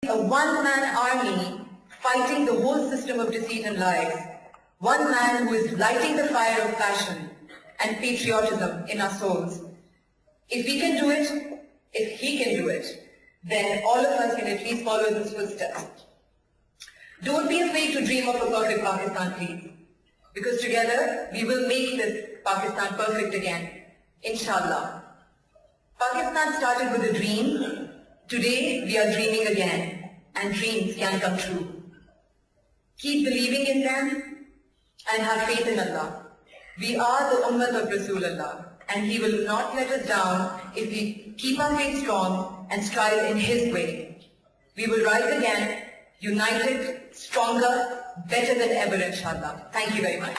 A one-man army fighting the whole system of deceit and lies. One man who is lighting the fire of passion and patriotism in our souls. If we can do it, if he can do it, then all of us can at least follow his footsteps. Don't be afraid to dream of a perfect Pakistan, please. Because together, we will make this Pakistan perfect again. Inshallah. Pakistan started with a dream. Today, we are dreaming again. And dreams can come true. Keep believing in them and have faith in Allah. We are the Ummah of Rasulullah. And He will not let us down if we keep our faith strong and strive in His way. We will rise again, united, stronger, better than ever, inshallah. Thank you very much.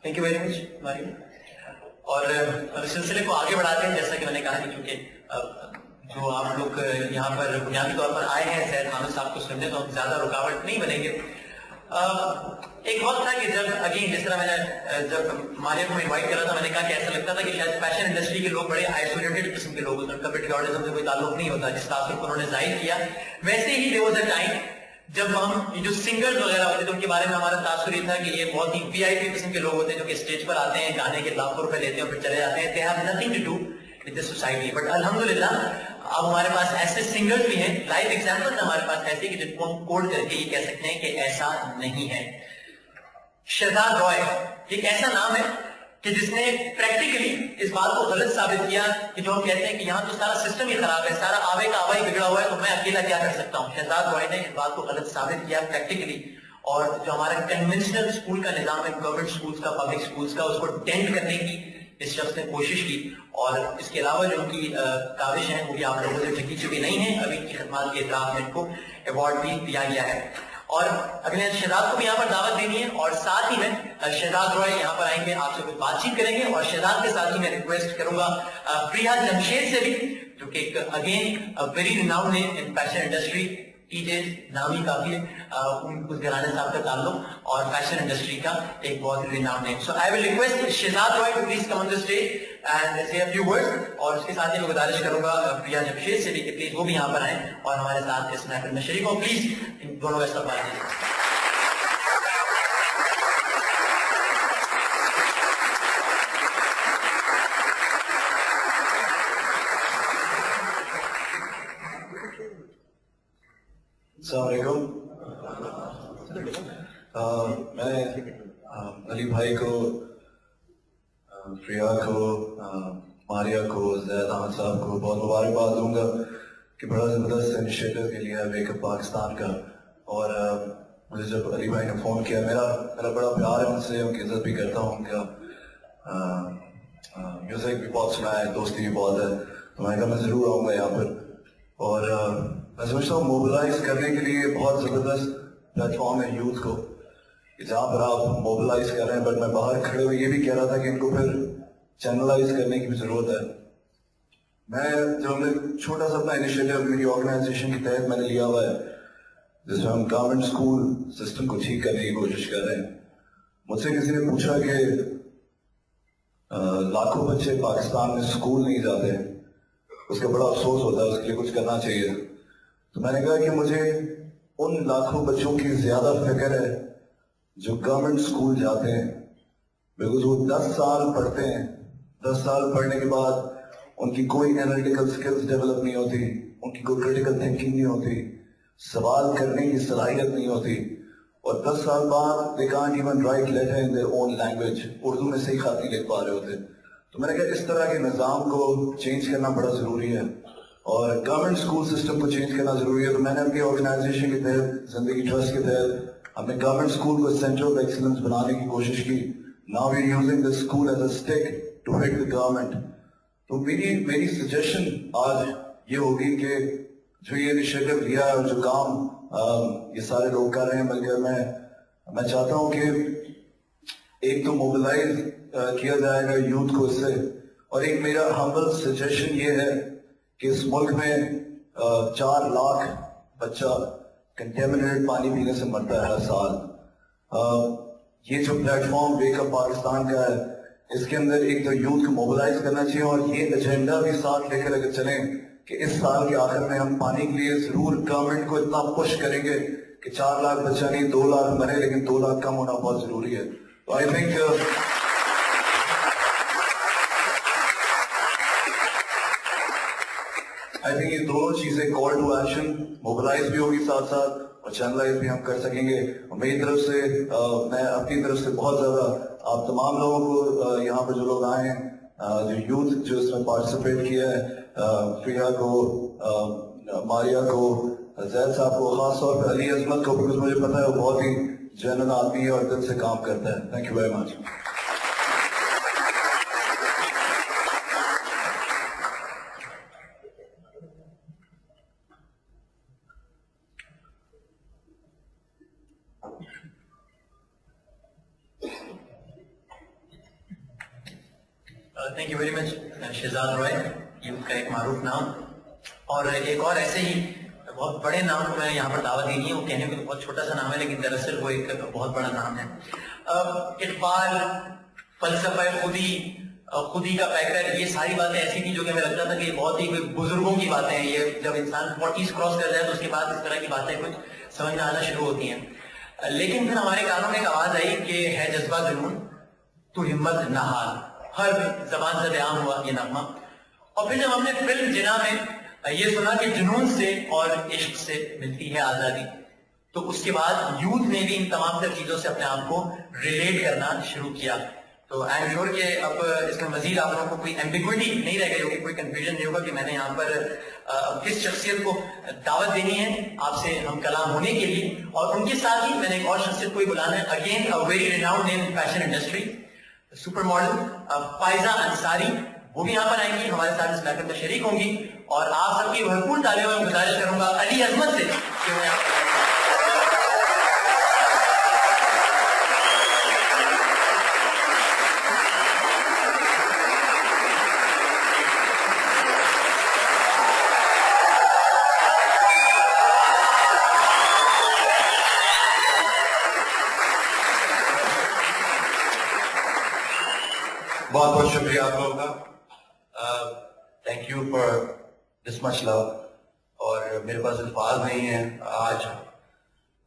Thank you very much, Mario. اور اس سلسلے کو آگے بڑھاتے ہیں جیسا کہ میں نے کہا کہ کیونکہ جو آپ لوگ یہاں پر بنیادی طور پر آئے ہیں سید حامد صاحب کو سننے تو ہم زیادہ رکاوٹ نہیں بنیں گے. ایک وقت تھا کہ جب اگین جس طرح میں نے جب ماریو کو انوائٹ کرا تھا میں نے کہا کہ ایسا لگتا تھا کہ شاید فیشن انڈسٹری کے لوگ بڑے آئسولیٹڈ قسم کے لوگ ہوتے ہیں, ان کا پیٹریوٹزم سے کوئی تعلق نہیں ہوتا جس تاثر کو انہوں نے ظاہر کیا. ویسے ہی there was a time جب ہم جو سنگرز وغیرہ ہوتے تھے ان کے بارے میں ہمارا تاثر یہ تھا کہ یہ بہت ہی وی آئی پی قسم کے لوگ ہوتے ہیں جو کہ اسٹیج پر آتے ہیں, گانے کے لاکھوں روپے لیتے ہیں اور پھر چلے جاتے ہیں. they have nothing to do with the society. But الحمدللہ اب ہمارے پاس ایسے سنگرز بھی ہیں, لائیو ایگزامپلز ہمارے پاس ایسے کہ جن کو ہم کوڈ کر کے یہ کہہ سکتے ہیں کہ ایسا نہیں ہے. شہزاد رائے ایک ایسا نام ہے کہ جس نے پریکٹیکلی اس بات کو غلط ثابت کیا کہ جو ہم کہتے ہیں کہ یہاں تو سارا سسٹم ہی خراب ہے, سارا آوے کا آوا ہی بگڑا ہوا ہے تو میں اکیلا کیا کر سکتا ہوں. شہزاد رائے نے اس بات کو غلط ثابت کیا پریکٹیکلی, اور جو ہمارا کنونشنل اسکول کا نظام ہے, گورنمنٹ اسکولز کا, پبلک اسکولز کا, اس کو ڈینٹ کرنے کی اس شخص نے کوشش کی. اور اس کے علاوہ جو ان کی کاوش ہیں وہ بھی آپ لوگوں سے ٹھکی چکی نہیں ہیں. ابھی ان کی خدمات کے اعتراف میں ان کو ایوارڈ بھی دیا گیا ہے. اور اگلے شہزاد کو بھی یہاں پر دعوت دینی ہے, اور ساتھ ہی میں شہزاد رائے یہاں پر آئیں گے, آپ سے کوئی بات چیت کریں گے. اور شہزاد کے ساتھ ہی میں ریکویسٹ کروں گا پریا جمشید سے بھی, جو کہ اگین ویری ریناؤنڈ ہے ان فیشن انڈسٹری, ٹی جے نامی کافی ہے, اس گھرانے صاحب کا تعلق اور فیشن انڈسٹری کا ایک بہت ریناؤنڈ ہے. So I will request Shahzad Rai to please come on the stage and say few words. اور اس کے ساتھ ہی میں گزارش کروں گا پریا جمشید سے بھی کہ پلیز وہ بھی یہاں پر آئیں اور ہمارے ساتھ اس محفل میں شریک ہوں. پلیز ان دونوں کا استقبال کیجیے. السلام علیکم. میں علی بھائی کو, پریا کو, ماریا کو, زید احمد صاحب کو بہت مبارکباد دوں گا کہ بڑا زبردست انیشیٹو کے لیے ویک اپ پاکستان کا. اور مجھے جب علی بھائی نے فون کیا, میرا بڑا پیار ہے ان سے, ان کی عزت بھی کرتا ہوں, ان کا میوزک بھی بہت سنا ہے, دوستی بھی بہت ہے, تو میں نے کہا میں ضرور آؤں گا یہاں پر. اور میں سمجھتا ہوں موبلائز کرنے کے لیے بہت زبردست پلیٹ فارم ہے یوتھ کو, کہ جہاں پر آپ موبلائز کر رہے ہیں. بٹ میں باہر کھڑے ہوئے یہ بھی کہہ رہا تھا کہ ان کو پھر چینلائز کرنے کی بھی ضرورت ہے. میں جو ہم نے چھوٹا سا اپنا انیشیٹو میری آرگنائزیشن کے تحت میں نے لیا ہوا ہے, جس میں ہم گورنمنٹ اسکول سسٹم کو ٹھیک کرنے کی کوشش کر رہے ہیں. مجھ سے کسی نے پوچھا کہ لاکھوں بچے پاکستان میں اسکول نہیں جاتے, اس کا بڑا افسوس ہوتا ہے, اس کے لیے کچھ کرنا چاہیے. تو میں نے کہا کہ مجھے ان لاکھوں بچوں کی زیادہ فکر ہے جو گورنمنٹ اسکول جاتے ہیں, بیکاز وہ 10 سال پڑھتے ہیں. 10 سال پڑھنے کے بعد ان کی کوئی انالیٹیکل سکلز ڈیولپ نہیں ہوتی, ان کی کوئی کریٹیکل تھنکنگ نہیں ہوتی, سوال کرنے کی صلاحیت نہیں ہوتی, اور 10 سال بعد they can't even write letter in their own language, Urdu میں صحیح خط نہیں لکھ پا رہے ہوتے. تو میں نے کہا اس طرح کے نظام کو چینج کرنا بڑا ضروری ہے, اور گورنمنٹ اسکول سسٹم کو چینج کرنا ضروری ہے. تو میں نے اپنی آرگنائزیشن کے تحت, زندگی ٹرسٹ کے تحت, ہم نے گورنمنٹ اسکول کو سینٹر آف ایکسلنس بنانے کی کوشش کی. Now we are using the school as a stick to hit the government. تو میری سجیشن آج یہ ہوگی کہ جو یہ انیشیٹو لیا ہے اور جو کام یہ سارے لوگ کر رہے ہیں, بلکہ میں چاہتا ہوں کہ ایک تو موبلائز کیا جائے گا یوتھ کو اس سے, اور ایک میرا ہمبل سجیشن یہ ہے کہ اس ملک میں 4 لاکھ بچہ کنٹیمنیٹڈ پانی پینے سے مرتا ہے ہر سال. یہ جو plate form wake up Pakistan کا ہے اس کے اندر ایک تو یوتھ کو موبلائز کرنا چاہیے اور یہ ایجنڈا بھی ساتھ لے کر اگر چلیں کہ اس سال کے آخر میں ہم پانی کے لیے ضرور گورنمنٹ کو اتنا پش کریں گے کہ 4 لاکھ بچہ نہیں 2 لاکھ مرے لیکن 2 لاکھ کم ہونا بہت ضروری ہے. تو آئی تھنک یہ دونوں چیزیں کال ٹو ایکشن موبلائز بھی ہوگی ساتھ ساتھ اور چینلائز بھی ہم کر سکیں گے. میری طرف سے میں اپنی طرف سے بہت زیادہ آپ تمام لوگوں کو یہاں پہ جو لوگ آئے ہیں جو یوتھ جو اس میں پارٹیسپیٹ کیا ہے فریہ کو ماریہ کو زید صاحب کو خاص طور پہ علی عظمت کو because مجھے پتا ہے وہ بہت ہی جینوئن آدمی ہے اور دل سے کام کرتا ہے. Thank you very much. Thank you very much Shahzad روئے، یوتھ کا ایک معروف نام. اور ایک اور ایسے ہی بہت بڑے نام کو میں یہاں پر دعوت دینی ہے. وہ کہنے میں بہت چھوٹا سا نام ہے لیکن دراصل وہ ایک بہت بڑا نام ہے. اقبال، فلسفہ خودی کا پیکر، یہ ساری باتیں ایسی تھی جو کہ ہمیں لگتا تھا کہ یہ بہت ہی بزرگوں کی باتیں ہیں. یہ جب انسان 40s کراس کر جائے تو اس کے بعد اس طرح کی باتیں کچھ سمجھ میں آنا شروع ہوتی ہیں. لیکن پھر ہمارے کانوں میں ایک آواز آئی کہ ہے جذبہ جنون تو ہمت نہ ہار. ہر زبان سے بیان ہوا یہ نغمہ. اور پھر جب ہم نے فلم جنا میں یہ سنا کہ جنون سے اور عشق سے ملتی ہے آزادی، تو اس کے بعد یوتھ نے بھی ان تمام تر چیزوں سے اپنے آپ کو ریلیٹ کرنا شروع کیا. تو آئی ایم شیور کہ اب اس میں مزید آپ لوگوں کو کوئی ایمبیگوٹی نہیں رہ گئی ہوگی، کوئی کنفیوژن نہیں ہوگا کہ میں نے یہاں پر کس شخصیت کو دعوت دینی ہے آپ سے ہم کلام ہونے کے لیے. اور ان کے ساتھ ہی میں نے ایک اور شخصیت کو ہی بلانا ہے. Again very renowned in fashion industry, super model Faiza Ansari, وہ بھی یہاں پر آئیں گی، ہمارے ساتھ اس محفل میں شریک ہوں گی. اور آپ سب کی بھرپور تالیوں میں گزارش کروں گا علی عظمت سے کہ وہ بہت بہت شکریہ آپ لوگوں کا. تھینک یو فار دس مچ لو. اور میرے پاس الفاظ نہیں ہیں. آج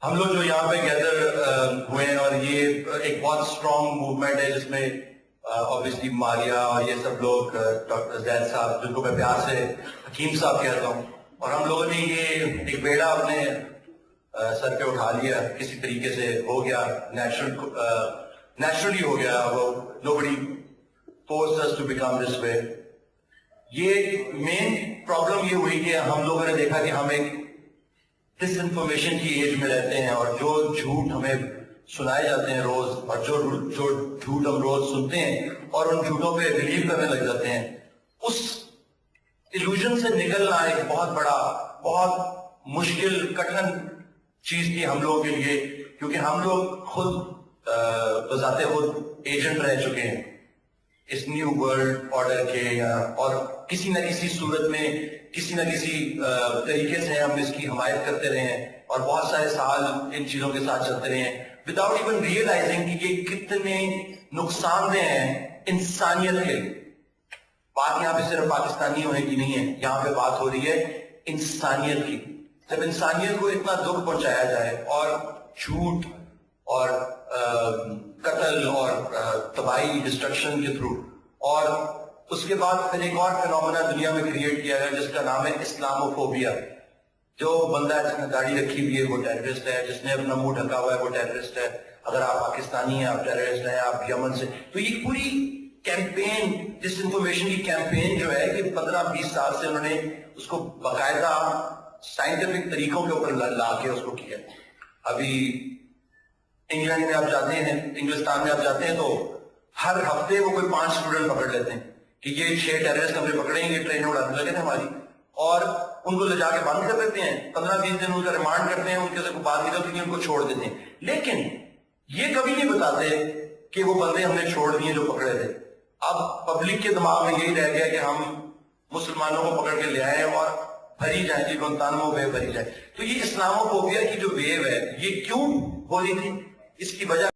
ہم لوگ جو یہاں پہ گیدر ہوئے ہیں اور یہ ایک بہت اسٹرانگ موومنٹ ہے جس میں obviously ماریہ اور یہ سب لوگ، ڈاکٹر زید صاحب جن کو میں پیار سے حکیم صاحب کہتا ہوں، اور ہم لوگوں نے یہ ایک بیڑا اپنے سر پہ اٹھا لیا کسی طریقے سے. ہو گیا نیچرلی ہو گیا. وہ nobody forced us to become this way. یہ مین پرابلم یہ ہوئی کہ ہم لوگوں نے دیکھا کہ ہم ایک ڈس انفارمیشن کی ایج میں رہتے ہیں اور جو جھوٹ ہمیں سنائے جاتے ہیں روز، اور جو جھوٹ ہم روز سنتے ہیں اور ان جھوٹوں پہ بلیو کرنے لگ جاتے ہیں، اس ایلوژن سے نکلنا ایک بہت بڑا، بہت مشکل کٹھن چیز تھی ہم لوگوں کے لیے. کیونکہ ہم لوگ خود بذات خود ایجنٹ رہ چکے ہیں اس نیو ورلڈ آرڈر کے، اور کسی نہ کسی صورت میں کسی نہ کسی طریقے سے ہم اس کی حمایت کرتے رہے ہیں اور بہت سارے سال ان چیزوں کے ساتھ چلتے رہے ہیں وداؤٹ ایون ریئلائزنگ کہ یہ کتنے نقصان دہ ہیں انسانیت کے لیے. بات یہاں پہ صرف پاکستانی ہونے کی نہیں ہے، یہاں پہ بات ہو رہی ہے انسانیت کی. جب انسانیت کو اتنا دکھ پہنچایا جائے اور جھوٹ اور قتل اور تباہی ڈسٹرکشن کے تھرو، اور اس کے بعد پھر ایک اور فینومینا دنیا میں کریٹ کیا ہے جس کا نام ہے اسلاموفوبیا. جو بندہ جس نے داڑھی رکھی ہوئی ہے وہ ٹیررسٹ ہے، جس نے اپنا منہ ڈھکا ہوا ہے وہ ٹیررسٹ ہے. اگر آپ پاکستانی ہیں آپ ٹیررسٹ ہیں، آپ یمن سے. تو یہ پوری کیمپین، ڈس انفارمیشن کی کیمپین جو ہے کہ 15-20 سال سے انہوں نے اس کو باقاعدہ سائنٹیفک طریقوں کے اوپر لا کے اس کو کیا. ابھی انگلینڈ میں آپ جاتے ہیں، انگلستان میں آپ جاتے ہیں تو ہر ہفتے وہ کوئی 5 اسٹوڈنٹ پکڑ لیتے ہیں کہ یہ 6 ٹیررسٹ ہم نے پکڑے ہیں، یہ ٹرینیں اڑانے لگے تھے ہماری، اور ان کو لے جا کے بند کر دیتے ہیں. 15-20 دن ان کا ریمانڈ کرتے ہیں، ان کے سے کوئی بات نہیں ہوتی، ان کو چھوڑ دیتے ہیں. لیکن یہ کبھی نہیں بتاتے کہ وہ بندے ہم نے چھوڑ دیے جو پکڑے تھے. اب پبلک کے دماغ میں یہی رہ گیا کہ ہم مسلمانوں کو پکڑ کے لے آئے اور بھری جائیں جی گوانتانامو بے بھری جائے. تو یہ اسلاموفوبیا کی جو ویو ہے یہ کیوں ہو رہی تھی؟ اس کی وجہ